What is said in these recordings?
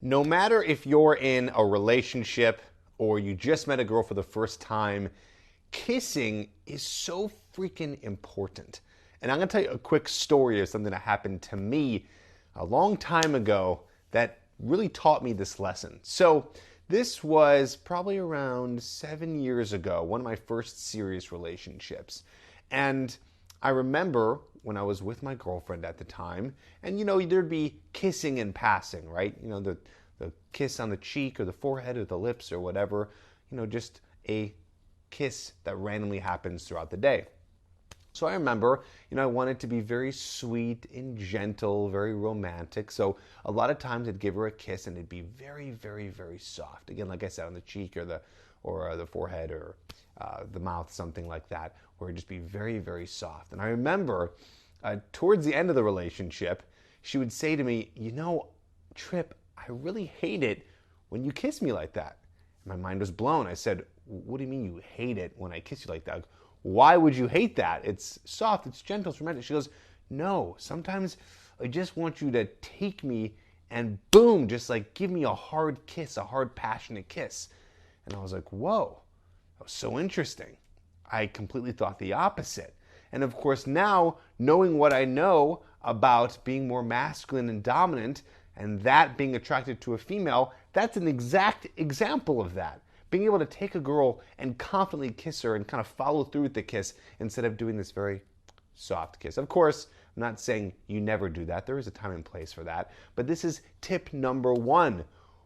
No matter if you're in a relationship or you just met a girl for the first time, kissing is so freaking important. And I'm going to tell you a quick story of something that happened to me a long time ago that really taught me this lesson. So, this was probably around 7 years ago, one of my first serious relationships. And I remember when I was with my girlfriend at the time, and there'd be kissing and passing, right? The kiss on the cheek or the forehead or the lips or whatever, just a kiss that randomly happens throughout the day. So I remember, I wanted to be very sweet and gentle, very romantic. So a lot of times I'd give her a kiss and it'd be very, very, very soft. Again, like I said, on the cheek or the forehead or the mouth, something like that, where it'd just be very, very soft. And I remember towards the end of the relationship, she would say to me, Tripp, I really hate it when you kiss me like that. My mind was blown. I said, what do you mean you hate it when I kiss you like that? Why would you hate that? It's soft, it's gentle, it's romantic. She goes, no, sometimes I just want you to take me and boom, just like give me a hard kiss, a hard, passionate kiss. And I was like, whoa, that was so interesting. I completely thought the opposite. And of course, now knowing what I know about being more masculine and dominant and that being attracted to a female, that's an exact example of that. Being able to take a girl and confidently kiss her and kind of follow through with the kiss instead of doing this very soft kiss. Of course, I'm not saying you never do that. There is a time and place for that. But this is tip number 1.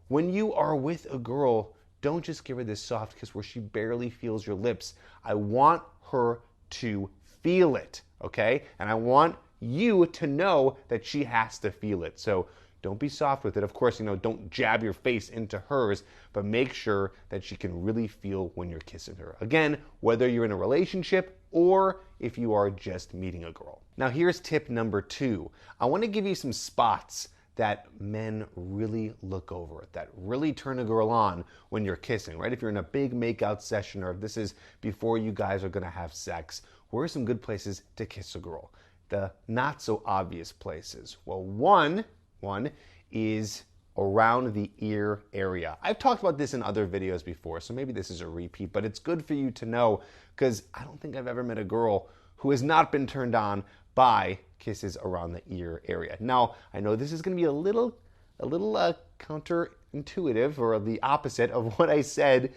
When you are with a girl, don't just give her this soft kiss where she barely feels your lips. I want her to feel it, okay? And I want you to know that she has to feel it. So don't be soft with it. Of course, don't jab your face into hers, but make sure that she can really feel when you're kissing her. Again, whether you're in a relationship or if you are just meeting a girl. Now, here's tip number 2. I want to give you some spots that men really look over, that really turn a girl on when you're kissing, right? If you're in a big makeout session or if this is before you guys are going to have sex, where are some good places to kiss a girl? The not so obvious places. Well, one is around the ear area. I've talked about this in other videos before, so maybe this is a repeat, but it's good for you to know because I don't think I've ever met a girl who has not been turned on by kisses around the ear area. Now, I know this is going to be a little counterintuitive or the opposite of what I said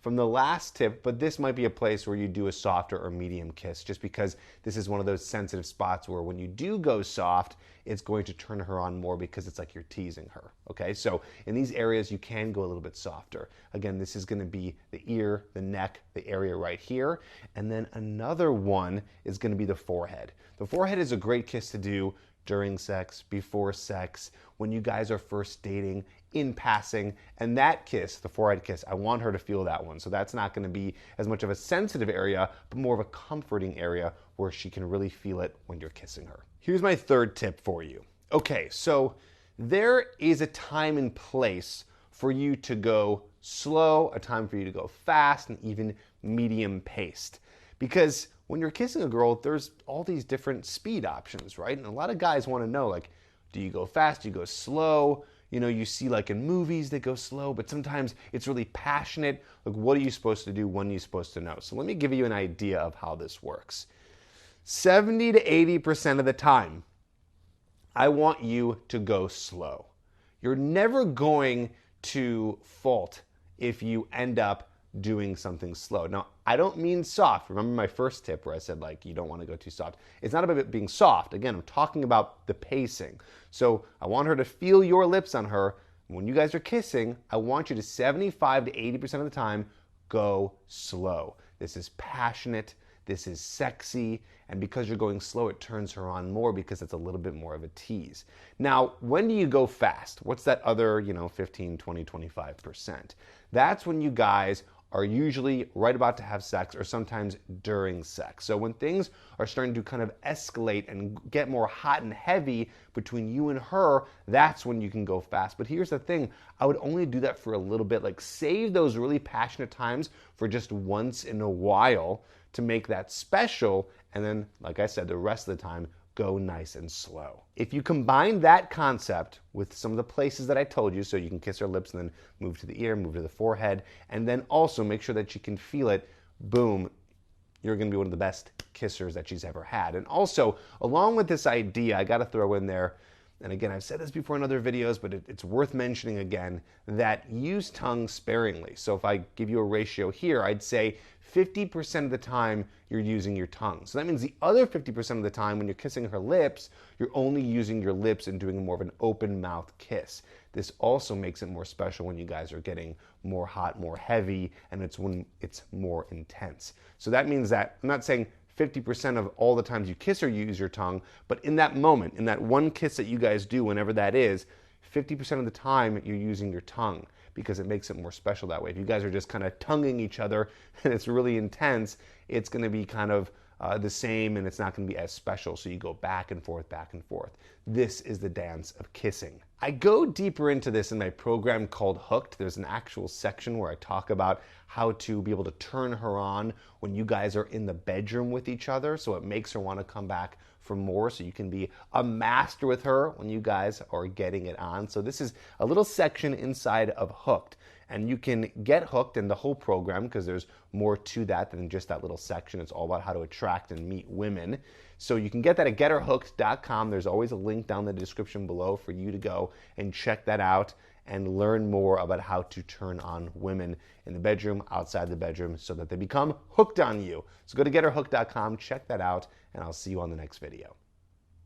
from the last tip, but this might be a place where you do a softer or medium kiss just because this is one of those sensitive spots where when you do go soft, it's going to turn her on more because it's like you're teasing her, okay? So in these areas, you can go a little bit softer. Again, this is gonna be the ear, the neck, the area right here, and then another one is gonna be the forehead. The forehead is a great kiss to do during sex, before sex, when you guys are first dating, in passing, and that kiss, the forehead kiss, I want her to feel that one. So that's not going to be as much of a sensitive area, but more of a comforting area where she can really feel it when you're kissing her. Here's my third tip for you. Okay, so there is a time and place for you to go slow, a time for you to go fast, and even medium paced. Because when you're kissing a girl, there's all these different speed options, right? And a lot of guys want to know, like, do you go fast? Do you go slow? You see like in movies they go slow, but sometimes it's really passionate. Like, what are you supposed to do? When are you supposed to know? So let me give you an idea of how this works. 70 to 80% of the time, I want you to go slow. You're never going to fault if you end up doing something slow. Now, I don't mean soft. Remember my first tip where I said, like, you don't want to go too soft. It's not about it being soft. Again, I'm talking about the pacing. So I want her to feel your lips on her. When you guys are kissing, I want you to 75 to 80% of the time go slow. This is passionate. This is sexy. And because you're going slow, it turns her on more because it's a little bit more of a tease. Now, when do you go fast? What's that other, 15, 20, 25%? That's when you guys are usually right about to have sex or sometimes during sex. So when things are starting to kind of escalate and get more hot and heavy between you and her, that's when you can go fast. But here's the thing, I would only do that for a little bit. Like, save those really passionate times for just once in a while to make that special. And then, like I said, the rest of the time, go nice and slow. If you combine that concept with some of the places that I told you, so you can kiss her lips and then move to the ear, move to the forehead, and then also make sure that she can feel it, boom, you're going to be one of the best kissers that she's ever had. And also, along with this idea, I got to throw in there, and again, I've said this before in other videos, but it's worth mentioning again, that use tongue sparingly. So if I give you a ratio here, I'd say 50% of the time you're using your tongue. So that means the other 50% of the time when you're kissing her lips, you're only using your lips and doing more of an open mouth kiss. This also makes it more special when you guys are getting more hot, more heavy, and it's when it's more intense. So that means that, I'm not saying 50% of all the times you kiss her, you use your tongue, but in that moment, in that one kiss that you guys do, whenever that is, 50% of the time you're using your tongue because it makes it more special that way. If you guys are just kind of tonguing each other and it's really intense, it's going to be kind of the same and it's not going to be as special. So you go back and forth, back and forth. This is the dance of kissing. I go deeper into this in my program called Hooked. There's an actual section where I talk about how to be able to turn her on when you guys are in the bedroom with each other, so it makes her want to come back for more, so you can be a master with her when you guys are getting it on. So this is a little section inside of Hooked. And you can get hooked in the whole program because there's more to that than just that little section. It's all about how to attract and meet women. So you can get that at getherhooked.com. There's always a link down in the description below for you to go and check that out and learn more about how to turn on women in the bedroom, outside the bedroom, so that they become hooked on you. So go to getherhooked.com, check that out, and I'll see you on the next video.